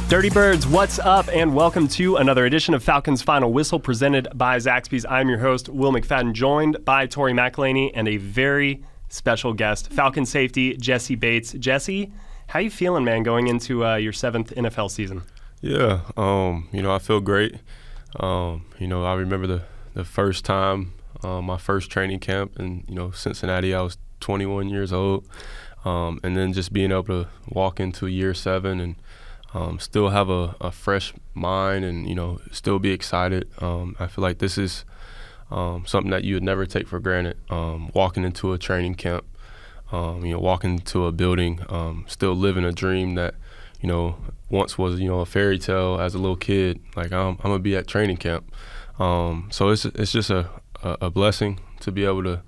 Dirty Birds, what's up? And welcome to another edition of Falcons Final Whistle presented by Zaxby's. I'm your host, Will McFadden, joined by Tori McElhaney and a very special guest, Falcon safety Jessie Bates. Jessie, how you feeling, man, going into your 7th NFL season? Yeah, I feel great. I remember the first time, my first training camp in, Cincinnati. I was 21 years old. And then just being able to walk into year 7 and still have a fresh mind and, still be excited. I feel like this is something that you would never take for granted. Walking into a training camp, walking into a building, still living a dream that, once was, a fairy tale as a little kid. Like, I'm going to be at training camp. So it's just a blessing to be able to,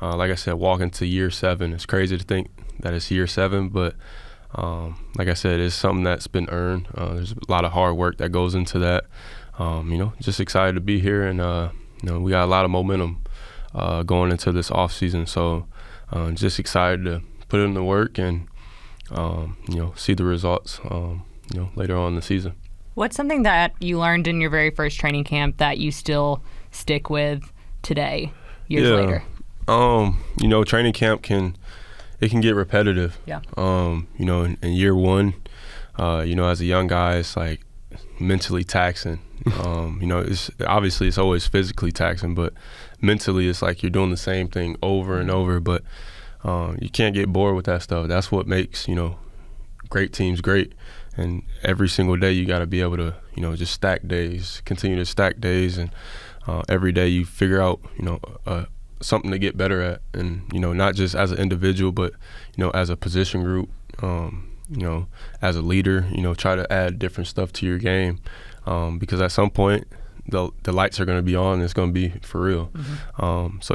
like I said, walk into year 7. It's crazy to think that it's year 7, but like I said, it's something that's been earned. There's a lot of hard work that goes into that. Just excited to be here, and we got a lot of momentum going into this offseason. So just excited to put in the work and see the results later on in the season. What's something that you learned in your very first training camp that you still stick with today, years later? Training camp can get repetitive. Yeah. In year 1, as a young guy, it's like mentally taxing. It's always physically taxing, but mentally it's like you're doing the same thing over and over. But you can't get bored with that stuff. That's what makes great teams great. And every single day you got to be able to just stack days, continue to stack days, and every day you figure out something to get better at, and not just as an individual, but as a position group, as a leader, try to add different stuff to your game, because at some point the lights are going to be on and it's going to be for real. Mm-hmm. So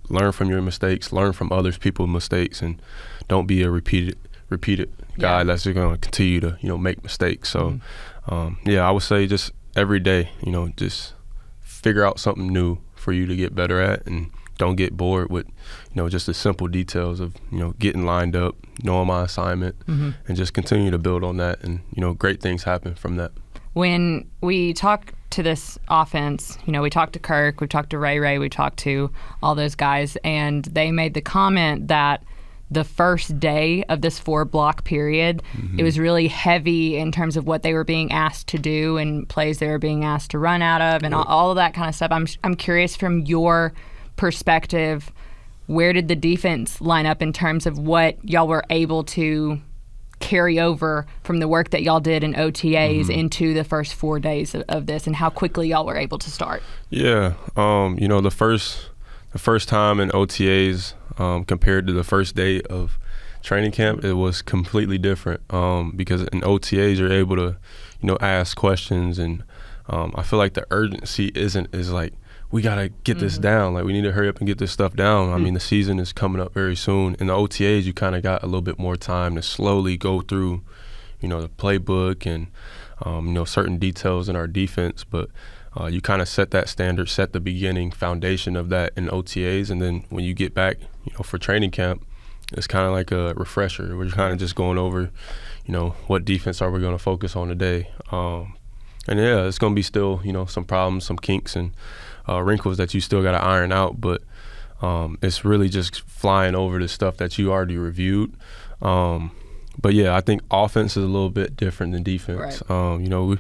learn from your mistakes, learn from others people's mistakes, and don't be a repeated guy that's just going to continue to make mistakes. So I would say just every day, just figure out something new for you to get better at, and don't get bored with just the simple details of getting lined up, knowing my assignment, and just continue to build on that, and great things happen from that. When we talk to this offense, we talked to Kirk, we talked to Ray, we talked to all those guys, and they made the comment that the first day of this 4-block period, it was really heavy in terms of what they were being asked to do and plays they were being asked to run out of, and all of that kind of stuff. I'm curious, from your perspective, where did the defense line up in terms of what y'all were able to carry over from the work that y'all did in OTAs into the first 4 days of this, and how quickly y'all were able to start? Yeah, the first time in OTAs, compared to the first day of training camp, it was completely different, because in OTAs you're able to ask questions, and I feel like the urgency is like, we gotta get this down, like we need to hurry up and get this stuff down. I mean, the season is coming up very soon. In the OTAs you kind of got a little bit more time to slowly go through the playbook and certain details in our defense, but you kind of set that standard, set the beginning foundation of that in OTAs, and then when you get back, for training camp, it's kind of like a refresher. We're kind of just going over, what defense are we going to focus on today. And it's going to be still, some problems, some kinks and wrinkles that you still got to iron out, but it's really just flying over the stuff that you already reviewed. But I think offense is a little bit different than defense. Right.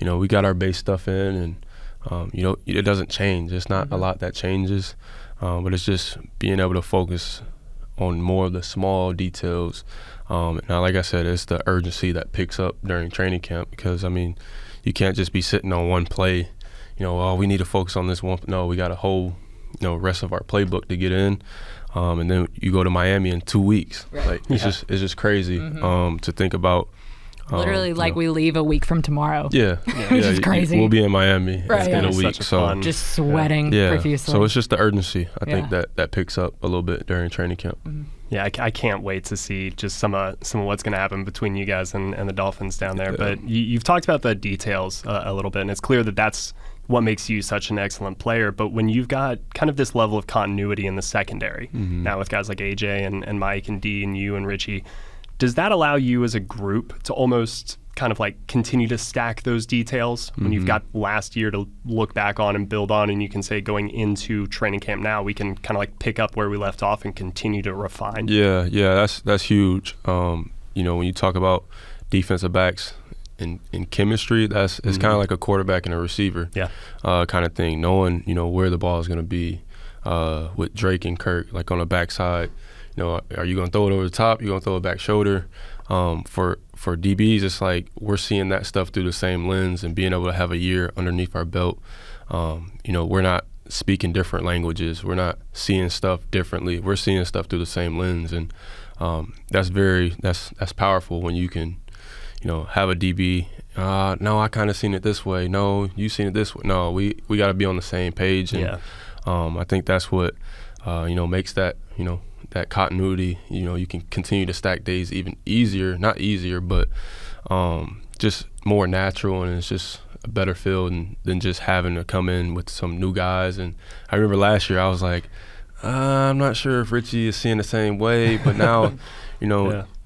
We got our base stuff in, and it doesn't change. It's not a lot that changes, but it's just being able to focus on more of the small details. Now, like I said, it's the urgency that picks up during training camp, because you can't just be sitting on one play. We need to focus on this one. No, we got a whole rest of our playbook to get in, and then you go to Miami in 2 weeks. Right. Like it's just crazy to think about. Literally, we leave a week from tomorrow. Yeah, which is crazy. We'll be in Miami in a week, so just sweating profusely. So it's just the urgency. I think that picks up a little bit during training camp. Yeah, I can't wait to see just some of what's going to happen between you guys and the Dolphins down there. Yeah. But you've talked about the details a little bit, and it's clear that that's what makes you such an excellent player. But when you've got kind of this level of continuity in the secondary, now with guys like AJ and Mike and D and you and Richie, does that allow you as a group to almost kind of like continue to stack those details when you've got last year to look back on and build on, and you can say going into training camp now, we can kind of like pick up where we left off and continue to refine? Yeah, that's huge. When you talk about defensive backs in chemistry, it's kind of like a quarterback and a receiver kind of thing, knowing, where the ball is going to be with Drake and Kirk, like on the backside. Are you going to throw it over the top? You going to throw it back shoulder? For DBs, it's like we're seeing that stuff through the same lens and being able to have a year underneath our belt. We're not speaking different languages. We're not seeing stuff differently. We're seeing stuff through the same lens, and that's powerful when you can, have a DB. No, I kind of seen it this way. No, you seen it this way. No, we got to be on the same page, and I think that's what makes that that continuity. You can continue to stack days even easier, not easier, but just more natural, and it's just a better feel than just having to come in with some new guys. And I remember last year I was like, I'm not sure if Richie is seeing the same way, but now,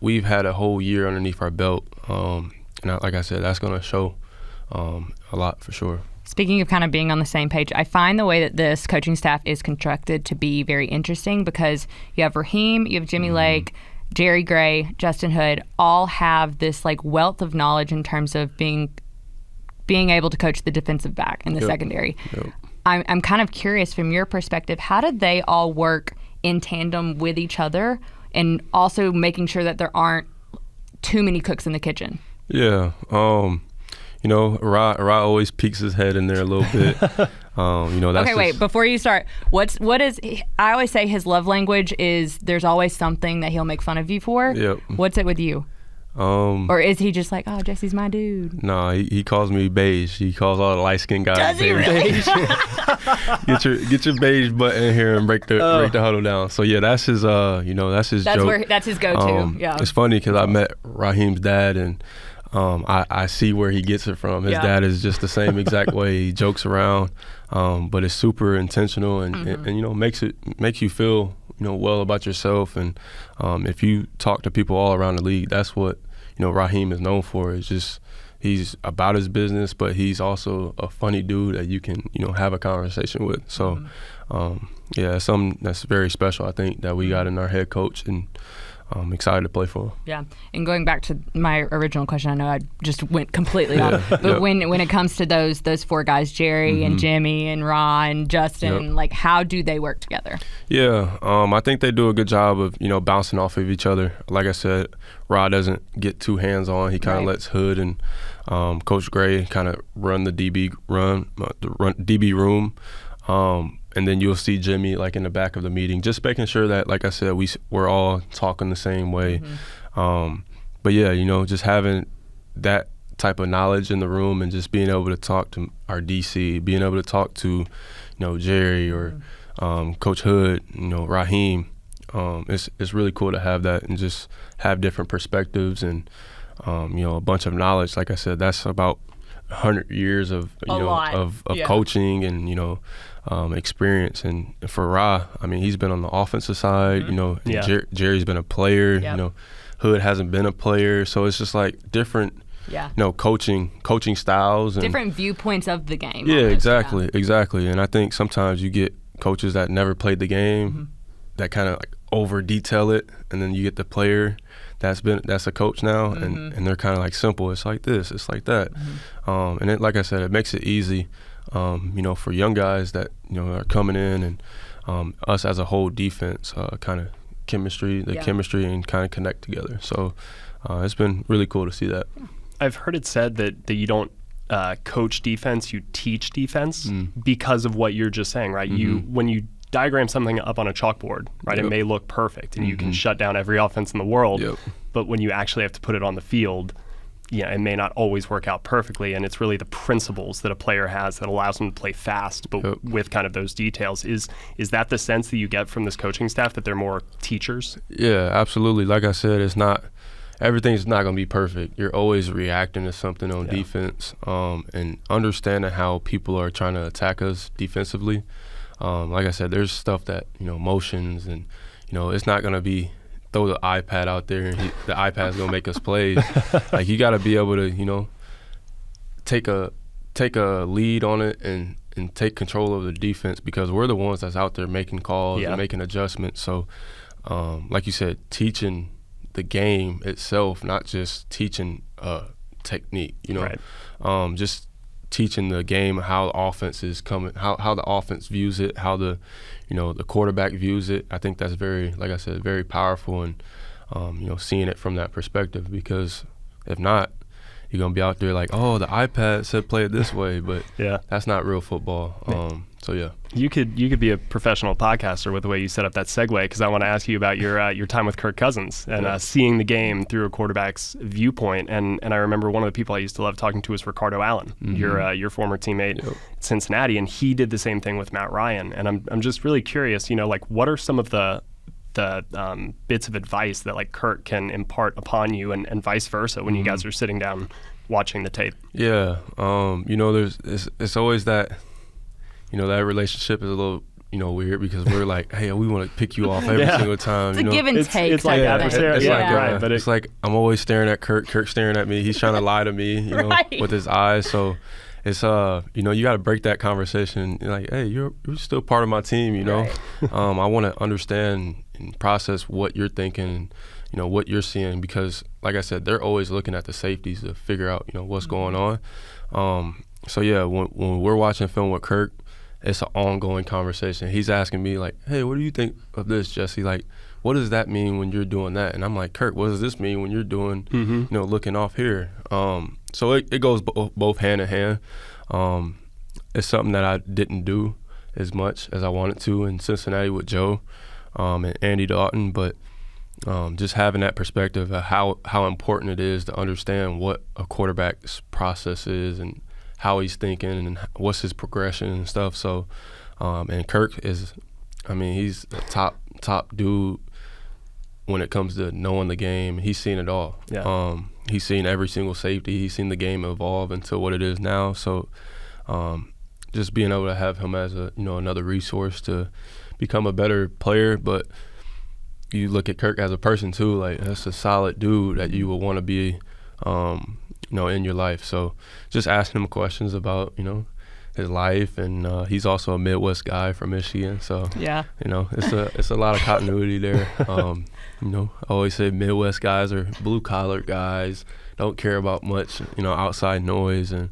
we've had a whole year underneath our belt, and like I said, that's going to show a lot for sure. Speaking of kind of being on the same page, I find the way that this coaching staff is constructed to be very interesting because you have Raheem, you have Jimmy Lake, Jerry Gray, Justin Hood, all have this like wealth of knowledge in terms of being able to coach the defensive back in the secondary. Yep. I'm kind of curious from your perspective, how did they all work in tandem with each other and also making sure that there aren't too many cooks in the kitchen? Yeah. Ra always peeks his head in there a little bit. That's okay, wait, before you start, what is, I always say his love language is there's always something that he'll make fun of you for. Yep. What's it with you? Or is he just like, oh, Jesse's my dude? No, he calls me beige. He calls all the light-skinned guys Does he beige. Really? get your beige butt in here and break the huddle down. So yeah, that's his that's his joke. That's his go-to. It's funny because I met Raheem's dad, and I see where he gets it from. His dad is just the same exact way. He jokes around, but it's super intentional and makes you feel well about yourself. And if you talk to people all around the league, that's what Raheem is known for. It's just he's about his business, but he's also a funny dude that you can have a conversation with. So it's something that's very special, I think, that we got in our head coach, and I'm excited to play for him. Yeah, and going back to my original question, I know I just went completely off, but when it comes to those four guys, Jerry and Jimmy and Ra and Justin, like how do they work together? Yeah, I think they do a good job of bouncing off of each other. Like I said, Ra doesn't get too hands-on. He kind of lets Hood and Coach Gray kind of run the DB room. And then you'll see Jimmy like in the back of the meeting, just making sure that, like I said, we're all talking the same way. But yeah, just having that type of knowledge in the room and just being able to talk to our DC, being able to talk to, Jerry or Coach Hood, Raheem. It's really cool to have that and just have different perspectives and a bunch of knowledge. Like I said, that's about 100 years of coaching and experience. And for Ra, I mean, he's been on the offensive side. Jerry's been a player. Hood hasn't been a player, so it's just like different. Coaching styles and different viewpoints of the game. Yeah, almost, exactly. And I think sometimes you get coaches that never played the game that kind of like over detail it, and then you get the player that's a coach now, and they're kind of like simple. It's like this, it's like that, and it, like I said, it makes it easy, for young guys that are coming in, and us as a whole defense, kind of chemistry and kind of connect together. So it's been really cool to see that. I've heard it said that you don't coach defense, you teach defense because of what you're just saying, right? When you diagram something up on a chalkboard, right, it may look perfect and you can shut down every offense in the world, but when you actually have to put it on the field, it may not always work out perfectly, and it's really the principles that a player has that allows them to play fast, but with kind of those details. Is that the sense that you get from this coaching staff, that they're more teachers? Yeah, absolutely. Like I said, everything's not going to be perfect. You're always reacting to something on defense, and understanding how people are trying to attack us defensively. Like I said, there's stuff that, motions and, it's not going to be throw the iPad out there and the iPad's gonna make us play. Like, you got to be able to, take a lead on it and take control of the defense, because we're the ones that's out there making calls and making adjustments. So, like you said, teaching the game itself, not just teaching technique, Right. Just teaching the game, how the offense is coming, how the offense views it, how the quarterback views it. I think that's very, like I said, very powerful, and seeing it from that perspective, because if not, you're going to be out there like, oh, the iPad said play it this way, but that's not real football. So, yeah. You could be a professional podcaster with the way you set up that segue, because I want to ask you about your time with Kirk Cousins and seeing the game through a quarterback's viewpoint. And I remember one of the people I used to love talking to was Ricardo Allen, your former teammate at Cincinnati, and he did the same thing with Matt Ryan. And I'm just really curious, like, what are some of the bits of advice that like Kirk can impart upon you, and vice versa when you guys are sitting down watching the tape? Yeah, it's always that, that relationship is a little weird, because we're like, hey, we want to pick you off every single time. It's a give and take. It's like adversarial. But it's like I'm always staring at Kirk staring at me. He's trying to lie to me, with his eyes. So it's you got to break that conversation. You're like, hey, you're still part of my team. Right. I want to understand and process what you're thinking, what you're seeing, because like I said, they're always looking at the safeties to figure out what's going on. So yeah, when we're watching film with Kirk, it's an ongoing conversation. He's asking me like, hey, what do you think of this, Jesse? Like, what does that mean when you're doing that? And I'm like, Kirk, what does this mean when you're doing, looking off here? So it goes both hand in hand. It's something that I didn't do as much as I wanted to in Cincinnati with Joe and Andy Dalton, but just having that perspective of how important it is to understand what a quarterback's process is and how he's thinking and what's his progression and stuff. So, and Kirk is, he's a top dude when it comes to knowing the game. He's seen it all. Yeah. He's seen every single safety. He's seen the game evolve into what it is now. So, just being able to have him as another resource to become a better player. But you look at Kirk as a person too. Like, that's a solid dude that you would want to be, in your life. So just asking him questions about, his life, and he's also a Midwest guy from Michigan. So it's a lot of continuity there. I always say Midwest guys are blue collar guys, don't care about much, outside noise, and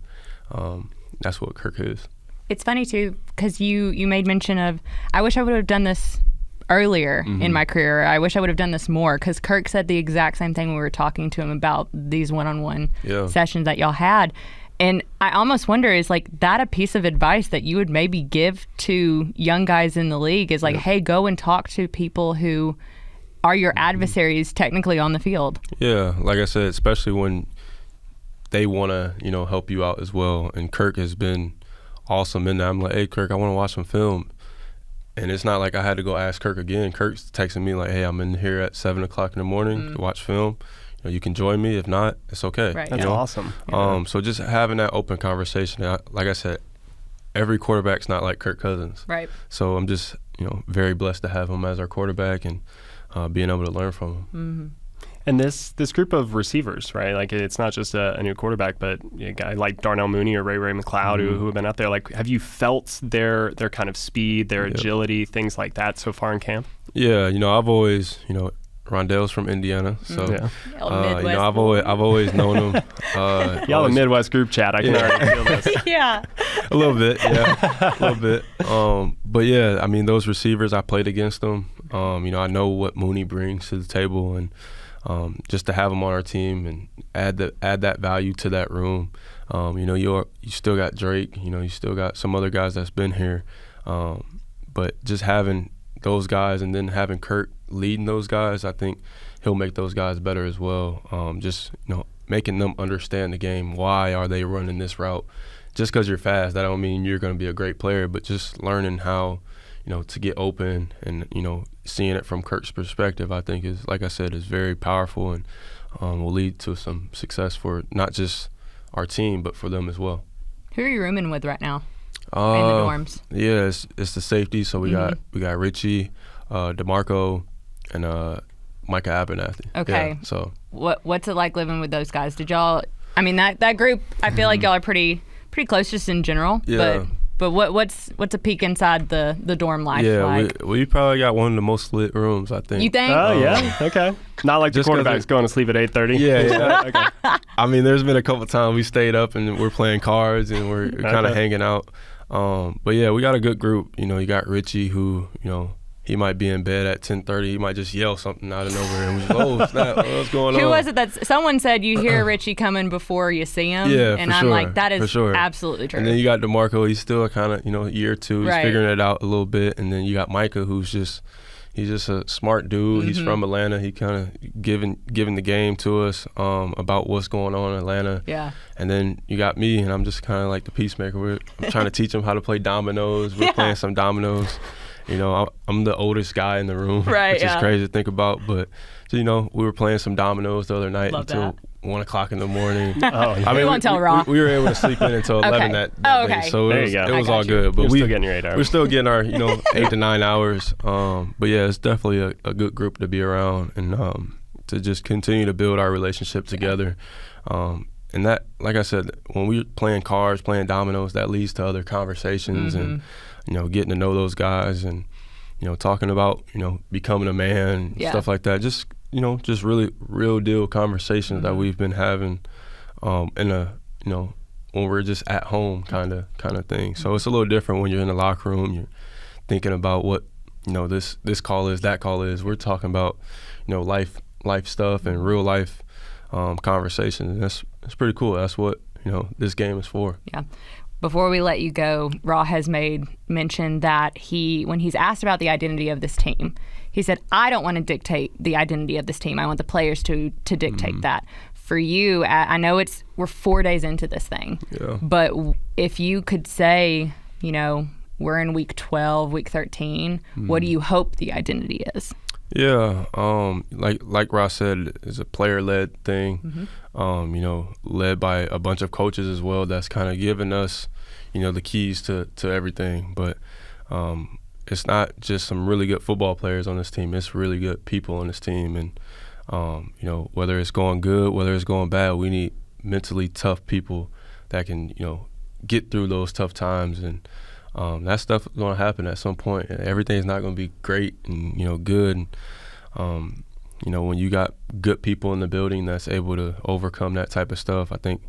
that's what Kirk is. It's funny too, because you made mention of, I wish I would have done this earlier in my career. I wish I would have done this more, because Kirk said the exact same thing when we were talking to him about these one-on-one sessions that y'all had. And I almost wonder, is like that a piece of advice that you would maybe give to young guys in the league, is like, hey, go and talk to people who are your adversaries technically on the field. Yeah, like I said, especially when they want to, help you out as well. And Kirk has been awesome in that. I'm like, hey, Kirk, I want to watch some film. And it's not like I had to go ask Kirk again. Kirk's texting me like, hey, I'm in here at 7 o'clock in the morning to watch film. You can join me. If not, it's okay. Right. That's awesome. So just having that open conversation. Like I said, every quarterback's not like Kirk Cousins. Right. So I'm just, very blessed to have him as our quarterback and being able to learn from him. Mm-hmm. And this group of receivers, right? Like, it's not just a new quarterback, but a guy like Darnell Mooney or Ray McLeod who have been out there. Like, have you felt their kind of speed, their agility, things like that so far in camp? Yeah, I've always, Rondell's from Indiana, so I've always known him. Y'all a Midwest group chat. I can already feel this. Yeah, a little bit. But yeah, those receivers, I played against them. I know what Mooney brings to the table, and just to have him on our team and add that value to that room. You still got Drake. You still got some other guys that's been here, but just having those guys and then having Kirk leading those guys, I think he'll make those guys better as well. Just making them understand the game. Why are they running this route? Just because you're fast, that don't mean you're going to be a great player. But just learning how, to get open and seeing it from Kirk's perspective, I think is, like I said, is very powerful and will lead to some success for not just our team but for them as well. Who are you rooming with right now in the dorms? Yeah, it's the safety. So we got Richie, DeMarco, and Micah Abernathy. Okay. Yeah, so what's it like living with those guys? Did y'all? I mean, that group. I feel like y'all are pretty close just in general. Yeah. But what's a peek inside the dorm life like? Yeah, we probably got one of the most lit rooms, I think. You think? Oh, yeah. Okay. Not like the quarterback's going to sleep at 8:30. Yeah. Okay. I mean, there's been a couple times we stayed up and we're playing cards and we're kind of hanging out. But yeah, we got a good group. You know, you got Richie who, you know, he might be in bed at 10:30. He might just yell something out of nowhere, and we just, oh snap, what's going on? Who was it that someone said you hear Richie coming before you see him? Yeah, and for I'm sure, like, that is for sure. absolutely true. And then you got DeMarco. He's still kind of, you know, a year or two. He's figuring it out a little bit. And then you got Micah, who's just a smart dude. He's from Atlanta. He kind of giving the game to us about what's going on in Atlanta. Yeah. And then you got me, and I'm just kind of like the peacemaker. I'm trying to teach him how to play dominoes. We're playing some dominoes. You know, I'm the oldest guy in the room, which is crazy to think about. But, so, you know, we were playing some dominoes the other night until 1 o'clock in the morning. Oh, yeah. I mean, we won't tell Raw. We were able to sleep in until 11 that day. So it was all good. But we're still getting your 8 hours. We're still getting our, 8 to 9 hours. But, yeah, it's definitely a good group to be around and to just continue to build our relationship together. And that, like I said, when we're playing cards, playing dominoes, that leads to other conversations and, getting to know those guys and, talking about, becoming a man, stuff like that. Just, just really real deal conversations that we've been having in a, when we're just at home kind of thing. So it's a little different when you're in the locker room. You're thinking about what, this call is, that call is. We're talking about, life stuff and real life conversations. And that's pretty cool. That's what, this game is for. Yeah. Before we let you go, Raw has made mention that when he's asked about the identity of this team, he said, I don't want to dictate the identity of this team. I want the players to dictate that. For you, I know we're 4 days into this thing, but if you could say, we're in week 12, week 13, what do you hope the identity is? Yeah, like Ross said, it's a player-led thing, led by a bunch of coaches as well that's kind of giving us, the keys to everything. But it's not just some really good football players on this team. It's really good people on this team. And, whether it's going good, whether it's going bad, we need mentally tough people that can, get through those tough times. And that stuff is going to happen at some point. Everything's not going to be great and, good. And, when you got good people in the building that's able to overcome that type of stuff, I think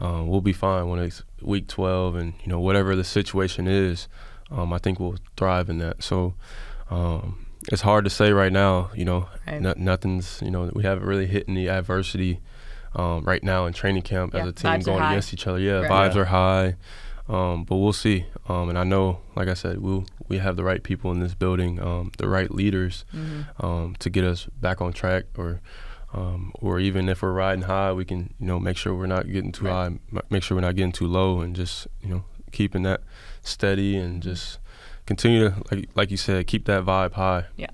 we'll be fine when it's week 12 and, whatever the situation is, I think we'll thrive in that. So it's hard to say right now, nothing's, we haven't really hit any adversity right now in training camp as a team going against each other. Yeah, vibes are high. But we'll see. And I know, like I said, we have the right people in this building, the right leaders to get us back on track, or even if we're riding high, we can, make sure we're not getting too high, make sure we're not getting too low, and just, keeping that steady and just continue to, like you said, keep that vibe high. Yeah.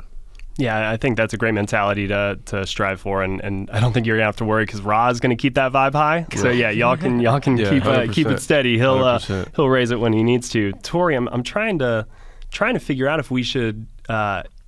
Yeah, I think that's a great mentality to strive for, and I don't think you're gonna have to worry because Ra's gonna keep that vibe high. So yeah, y'all can keep it steady. He'll raise it when he needs to. Tori, I'm trying to figure out if we should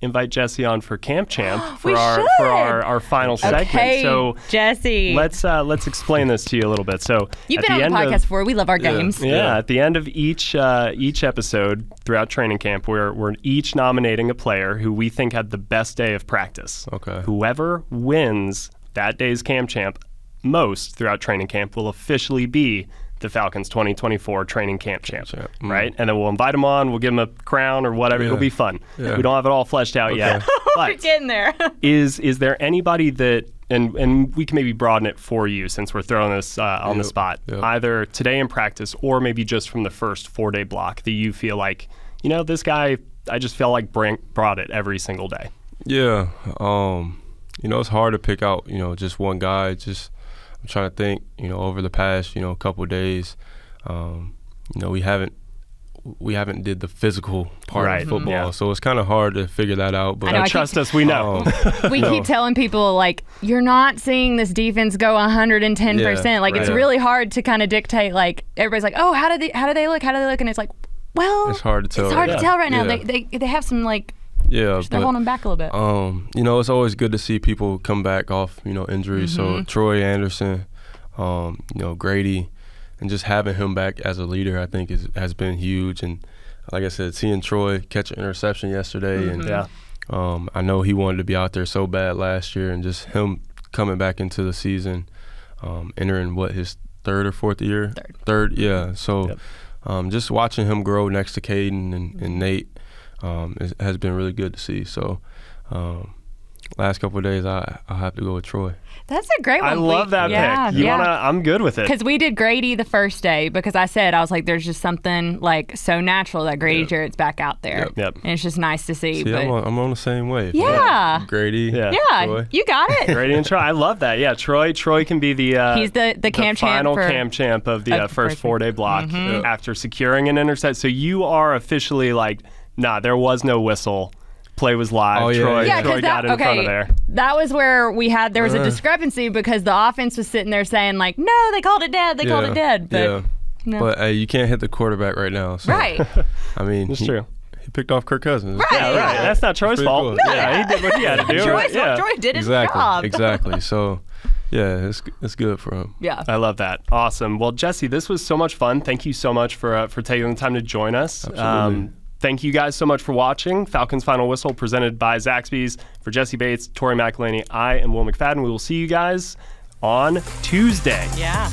invite Jessie on for Camp Champ for our final segment. So Jessie, let's explain this to you a little bit. So you've been on the podcast before. We love our games. Yeah, at the end of each episode throughout training camp, we're each nominating a player who we think had the best day of practice. Okay. Whoever wins that day's Camp Champ most throughout training camp will officially be the Falcons 2024 training camp champ, right? And then we'll invite him on, we'll give him a crown or whatever. It'll be fun. We don't have it all fleshed out yet. But we're getting there. is there anybody that, and we can maybe broaden it for you since we're throwing this on the spot, either today in practice or maybe just from the first 4-day block that you feel like, this guy, I just felt like brought it every single day? Yeah. It's hard to pick out, just one guy. I'm trying to think, over the past, couple of days, we haven't did the physical part of football, so it's kind of hard to figure that out. But trust us, we know. We keep telling people, like, you're not seeing this defense go 110%. Like, it's really hard to kind of dictate. Like, everybody's like, oh, how do they look? And it's like, well, it's hard to tell. It's hard to tell right now. They have some, like, Yeah, they're holding him back a little bit. You know, it's always good to see people come back off, you know, injury. So Troy Anderson, you know, Grady, and just having him back as a leader, I think has been huge. And like I said, seeing Troy catch an interception yesterday, and I know he wanted to be out there so bad last year, and just him coming back into the season, entering his third or fourth year? Third, yeah. So just watching him grow next to Caden and Nate has been really good to see. So last couple of days, I'll have to go with Troy. That's a great one. I love that pick. I'm good with it. Because we did Grady the first day, because I was like, there's just something like so natural that Grady Jarrett's back out there. Yep. And it's just nice to see. But I'm on the same wave. Yeah. Grady. Yeah. Troy. You got it. Grady and Troy. I love that. Yeah, Troy can be the he's the camp final champ camp champ of the first 4-day block after securing an intercept. So you are officially like, nah, there was no whistle. Play was live. Oh, yeah. Troy got in front of there. That was where there was a discrepancy, because the offense was sitting there saying like, no, they called it dead. They called it dead. But, no. But you can't hit the quarterback right now. So, right. I mean, it's true. He picked off Kirk Cousins. Right. Yeah, right. That's not Troy's fault. Cool. No, he did what he had to do. Troy did his job. Exactly. So, yeah, it's good for him. Yeah. I love that. Awesome. Well, Jessie, this was so much fun. Thank you so much for taking the time to join us. Absolutely. Thank you guys so much for watching. Falcons Final Whistle presented by Zaxby's. For Jessie Bates, Tori McElhaney, I am Will McFadden. We will see you guys on Tuesday. Yeah.